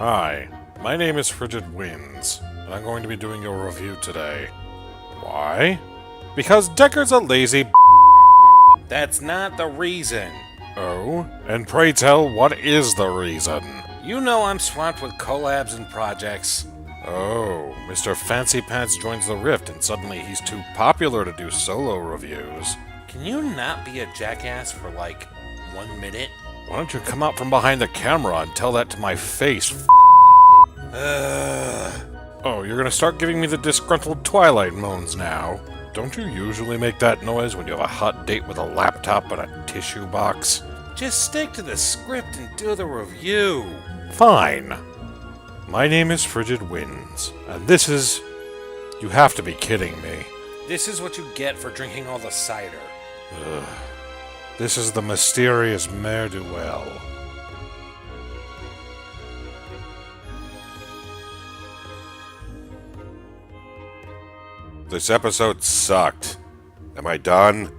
Hi, my name is Frigid Winds, and I'm going to be doing your review today. Why? Because Deckard's a lazy That's not the reason. Oh? And pray tell, what is the reason? You know I'm swamped with collabs and projects. Oh, Mr. Fancy Pants joins the Rift and suddenly he's too popular to do solo reviews. Can you not be a jackass for like 1 minute? Why don't you come out from behind the camera and tell that to my face, Oh, you're gonna start giving me the disgruntled Twilight moans now. Don't you usually make that noise when you have a hot date with a laptop and a tissue box? Just stick to the script and do the review. Fine. My name is Frigid Winds, and this is... You have to be kidding me. This is what you get for drinking all the cider. Ugh. This is the Mysterious Maredowell. This episode sucked. Am I done?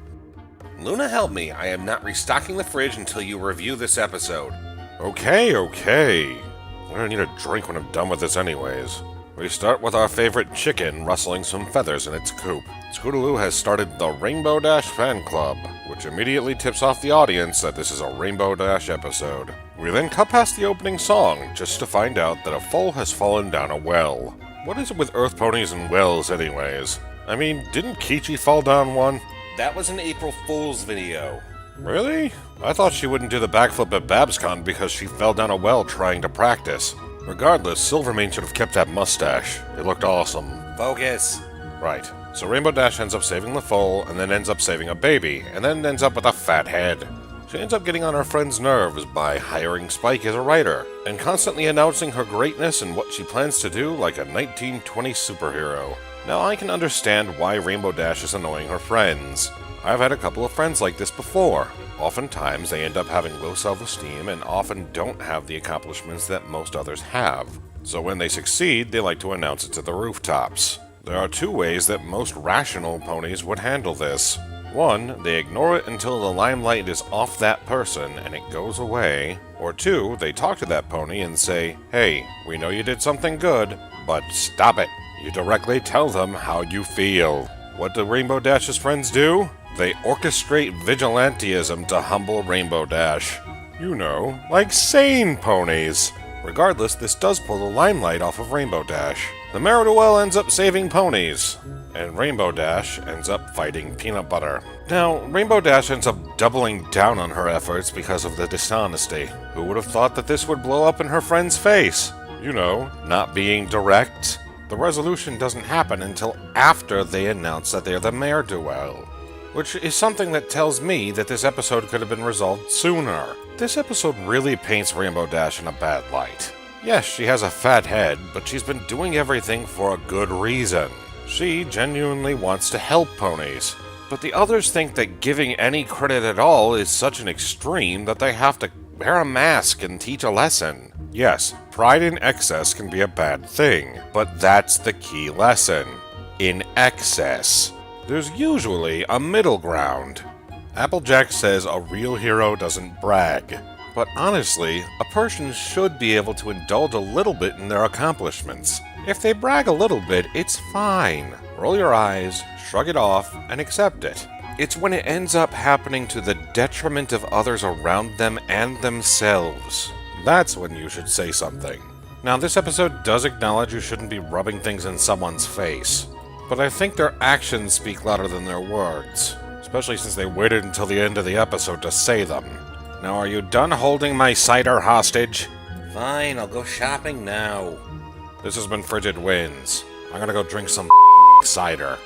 Luna, help me. I am not restocking the fridge until you review this episode. Okay. I don't need a drink when I'm done with this anyways. We start with our favorite chicken rustling some feathers in its coop. Scootaloo has started the Rainbow Dash fan club, which immediately tips off the audience that this is a Rainbow Dash episode. We then cut past the opening song, just to find out that a foal has fallen down a well. What is it with earth ponies and wells anyways? I mean, didn't Kichi fall down one? That was an April Fool's video. Really? I thought she wouldn't do the backflip at BabsCon because she fell down a well trying to practice. Regardless, Silvermane should have kept that mustache. It looked awesome. Focus. Right. So Rainbow Dash ends up saving the foal, and then ends up saving a baby, and then ends up with a fat head. She ends up getting on her friend's nerves by hiring Spike as a writer, and constantly announcing her greatness and what she plans to do like a 1920s superhero. Now I can understand why Rainbow Dash is annoying her friends. I've had a couple of friends like this before. Oftentimes they end up having low self-esteem and often don't have the accomplishments that most others have. So when they succeed, they like to announce it to the rooftops. There are two ways that most rational ponies would handle this. One, they ignore it until the limelight is off that person and it goes away. Or two, they talk to that pony and say, "Hey, we know you did something good, but stop it." You directly tell them how you feel. What do Rainbow Dash's friends do? They orchestrate vigilantism to humble Rainbow Dash. You know, like sane ponies. Regardless, this does pull the limelight off of Rainbow Dash. The Maredowell ends up saving ponies, and Rainbow Dash ends up fighting Peanut Butter. Now, Rainbow Dash ends up doubling down on her efforts because of the dishonesty. Who would have thought that this would blow up in her friend's face? You know, not being direct. The resolution doesn't happen until after they announce that they're the Maredowell, which is something that tells me that this episode could have been resolved sooner. This episode really paints Rainbow Dash in a bad light. Yes, she has a fat head, but she's been doing everything for a good reason. She genuinely wants to help ponies. But the others think that giving any credit at all is such an extreme that they have to wear a mask and teach a lesson. Yes, pride in excess can be a bad thing, but that's the key lesson. In excess. There's usually a middle ground. Applejack says a real hero doesn't brag. But honestly, a person should be able to indulge a little bit in their accomplishments. If they brag a little bit, it's fine. Roll your eyes, shrug it off, and accept it. It's when it ends up happening to the detriment of others around them and themselves. That's when you should say something. Now, this episode does acknowledge you shouldn't be rubbing things in someone's face. But I think their actions speak louder than their words, especially since they waited until the end of the episode to say them. Now, are you done holding my cider hostage? Fine, I'll go shopping now. This has been Frigid Winds. I'm gonna go drink some cider.